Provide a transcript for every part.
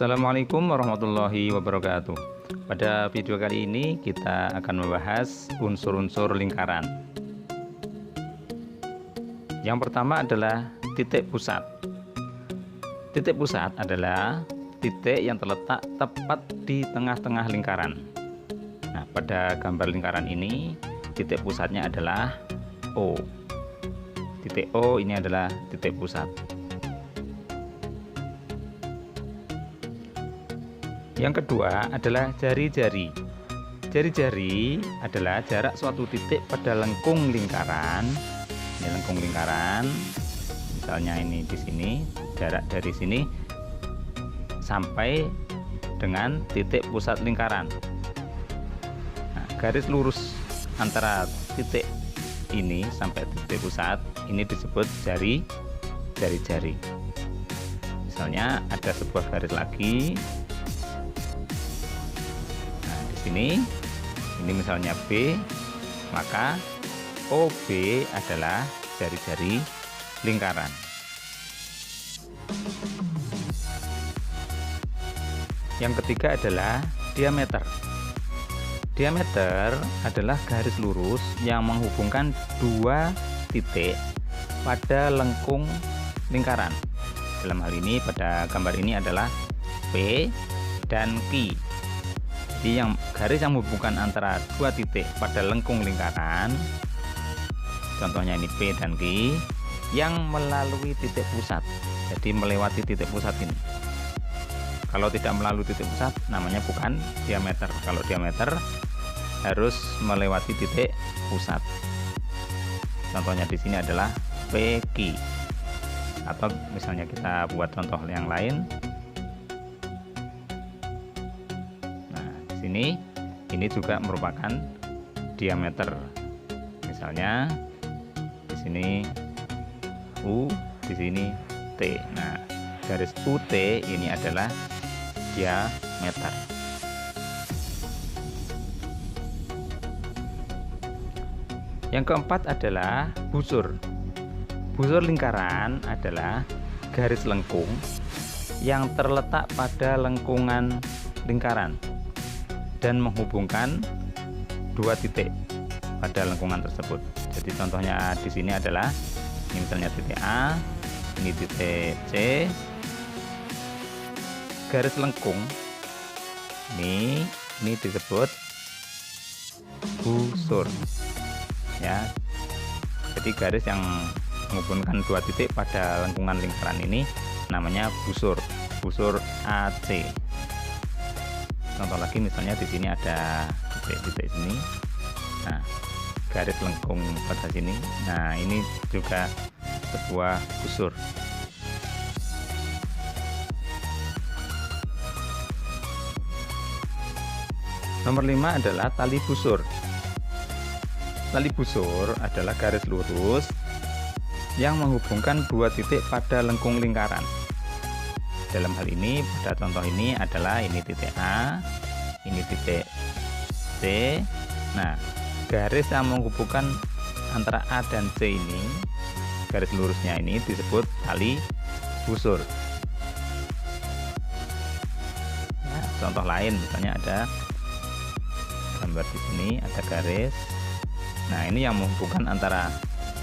Assalamualaikum warahmatullahi wabarakatuh. Pada video kali ini kita akan membahas unsur-unsur lingkaran. Yang pertama adalah titik pusat. Titik pusat adalah titik yang terletak tepat di tengah-tengah lingkaran. Nah, pada gambar lingkaran ini titik pusatnya adalah O. Titik O ini adalah titik pusat. Yang kedua adalah jari-jari. Jari-jari adalah jarak suatu titik pada lengkung lingkaran. Ini lengkung lingkaran. Misalnya ini di sini, jarak dari sini sampai dengan titik pusat lingkaran. Nah, garis lurus antara titik ini sampai titik pusat ini disebut jari-jari. Misalnya ada sebuah garis lagi. Ini misalnya B, maka OB adalah jari-jari lingkaran. Yang ketiga adalah diameter. Diameter adalah garis lurus yang menghubungkan dua titik pada lengkung lingkaran. Dalam hal ini pada gambar ini adalah P dan Q. Jadi yang garis yang menghubungkan antara dua titik pada lengkung lingkaran, contohnya ini P dan Q, yang melalui titik pusat, jadi melewati titik pusat ini. Kalau tidak melalui titik pusat namanya bukan diameter. Kalau diameter harus melewati titik pusat. Contohnya di sini adalah PQ. Atau misalnya kita buat contoh yang lain. Ini juga merupakan diameter. Misalnya di sini U, di sini T. Nah, garis UT ini adalah diameter. Yang keempat adalah busur. Busur lingkaran adalah garis lengkung yang terletak pada lengkungan lingkaran dan menghubungkan dua titik pada lengkungan tersebut. Jadi contohnya di sini adalah ini misalnya titik A, ini titik C. Garis lengkung ini disebut busur. Ya. Jadi garis yang menghubungkan dua titik pada lengkungan lingkaran ini namanya busur AC. Contoh lagi misalnya di sini ada titik-titik sini. Nah, garis lengkung pada sini. Nah, ini juga sebuah busur. Nomor 5 adalah tali busur. Tali busur adalah garis lurus yang menghubungkan dua titik pada lengkung lingkaran. Dalam hal ini pada contoh ini adalah ini titik A, ini titik C. Nah, garis yang menghubungkan antara A dan C ini, garis lurusnya ini disebut tali busur. Nah, contoh lain misalnya ada gambar di sini ada garis. Nah, ini yang menghubungkan antara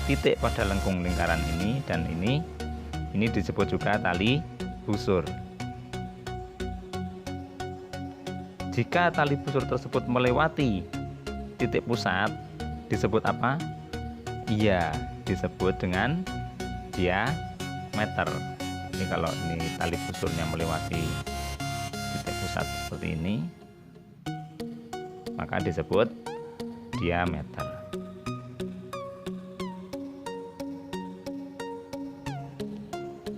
titik pada lengkung lingkaran ini dan ini disebut juga tali busur. Jika tali busur tersebut melewati titik pusat disebut apa? Iya, disebut dengan diameter. Ini kalau ini tali busurnya melewati titik pusat seperti ini, maka disebut diameter.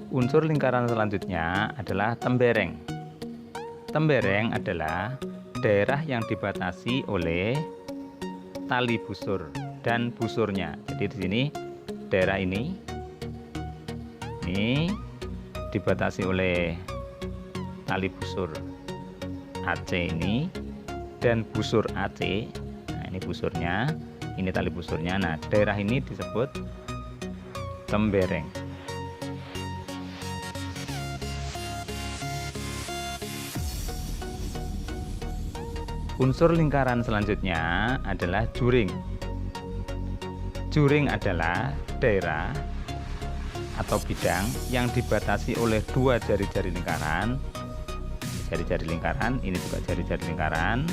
Unsur lingkaran selanjutnya adalah tembereng. Tembereng adalah daerah yang dibatasi oleh tali busur dan busurnya. Jadi di sini daerah ini dibatasi oleh tali busur AC ini dan busur AC. Nah, ini busurnya, ini tali busurnya. Nah, daerah ini disebut tembereng. Unsur lingkaran selanjutnya adalah juring. Juring adalah daerah atau bidang yang dibatasi oleh dua jari-jari lingkaran. Jari-jari lingkaran, ini juga jari-jari lingkaran.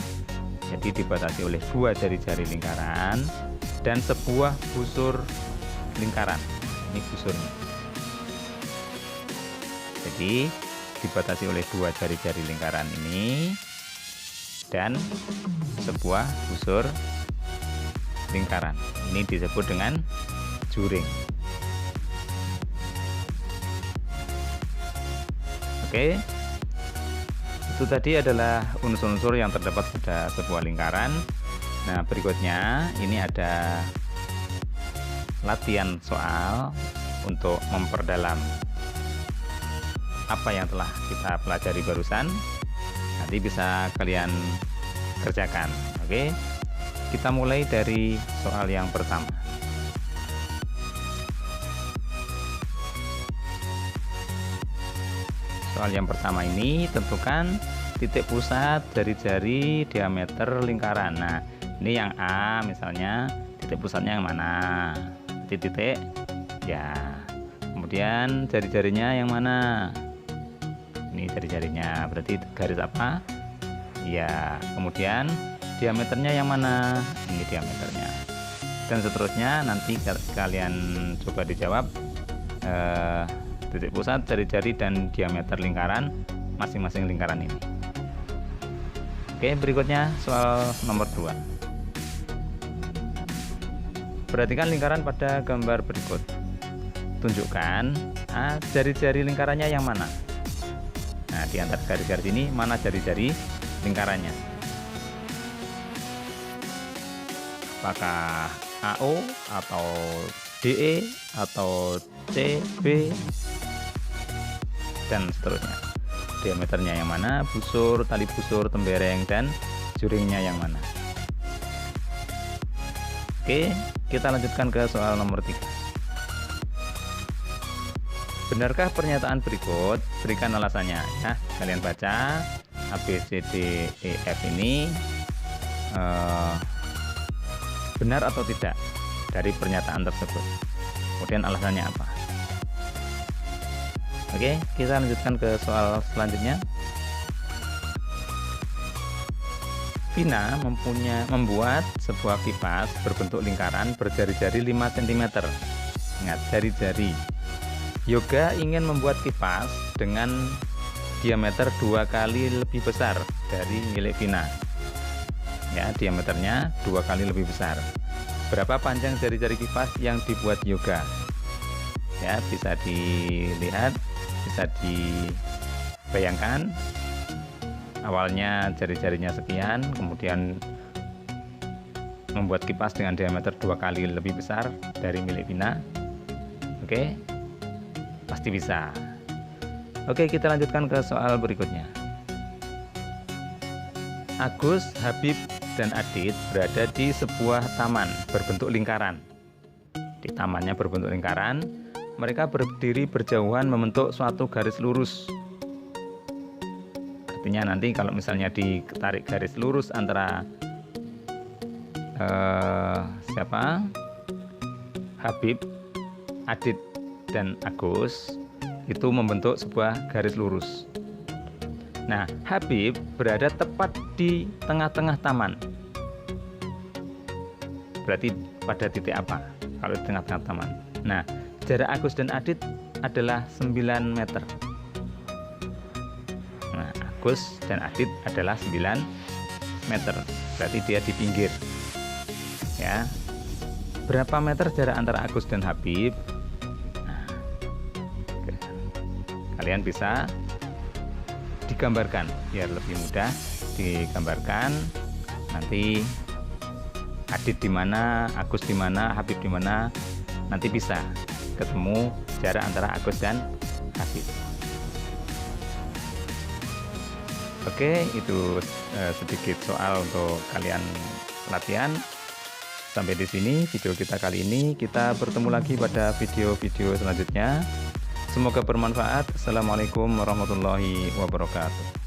Jadi dibatasi oleh dua jari-jari lingkaran dan sebuah busur lingkaran. Ini busurnya. Jadi dibatasi oleh dua jari-jari lingkaran ini dan sebuah busur lingkaran. Ini disebut dengan juring. Oke, itu tadi adalah unsur-unsur yang terdapat pada sebuah lingkaran. Nah, berikutnya ini ada latihan soal untuk memperdalam apa yang telah kita pelajari barusan. Nanti bisa kalian kerjakan. Oke, kita mulai dari soal yang pertama. Soal yang pertama ini, tentukan titik pusat dari jari diameter lingkaran. Nah, ini yang A misalnya, titik pusatnya yang mana? Titik ya. Kemudian jari-jarinya yang mana? Ini jari-jarinya, berarti garis apa? Ya. Kemudian diameternya yang mana? Ini diameternya. Dan seterusnya nanti kalian coba dijawab titik pusat, jari-jari, dan diameter lingkaran masing-masing lingkaran ini. Oke, berikutnya soal nomor 2. Perhatikan lingkaran pada gambar berikut. Tunjukkan jari-jari lingkarannya yang mana. Nah, di antara garis-garis ini mana jari-jari lingkarannya? Apakah AO atau DE atau CB dan seterusnya? Diameternya yang mana? Busur, tali busur, tembereng, dan juringnya yang mana? Oke, kita lanjutkan ke soal nomor 3. Benarkah pernyataan berikut? Berikan alasannya ya. Kalian baca A, B, C, D, E, F ini benar atau tidak dari pernyataan tersebut. Kemudian alasannya apa? Oke, kita lanjutkan ke soal selanjutnya. Vina membuat sebuah kipas berbentuk lingkaran berjari-jari 5 cm. Ingat, jari-jari. Yoga ingin membuat kipas dengan diameter 2 kali lebih besar dari milik Vina. Ya, diameternya 2 kali lebih besar. Berapa panjang jari-jari kipas yang dibuat Yoga? Ya, bisa dilihat, bisa dibayangkan. Awalnya jari-jarinya sekian, kemudian membuat kipas dengan diameter 2 kali lebih besar dari milik Vina. Oke, pasti bisa. Oke, kita lanjutkan ke soal berikutnya. Agus, Habib, dan Adit berada di sebuah taman berbentuk lingkaran. Di tamannya berbentuk lingkaran, mereka berdiri berjauhan membentuk suatu garis lurus. Artinya nanti kalau misalnya ditarik garis lurus antara Habib, Adit, dan Agus, itu membentuk sebuah garis lurus. Nah, Habib berada tepat di tengah-tengah taman. Berarti pada titik apa kalau di tengah-tengah taman? Nah, jarak Agus dan Adit adalah 9 meter. Nah, Agus dan Adit adalah 9 meter. Berarti dia di pinggir. Ya. Berapa meter jarak antara Agus dan Habib? Nah, kalian bisa digambarkan biar lebih mudah digambarkan. Nanti Adit di mana, Agus di mana, Habib di mana, nanti bisa ketemu jarak antara Agus dan Habib. Oke, itu sedikit soal untuk kalian latihan. Sampai di sini video kita kali ini. Kita bertemu lagi pada video-video selanjutnya. Semoga bermanfaat. Assalamualaikum warahmatullahi wabarakatuh.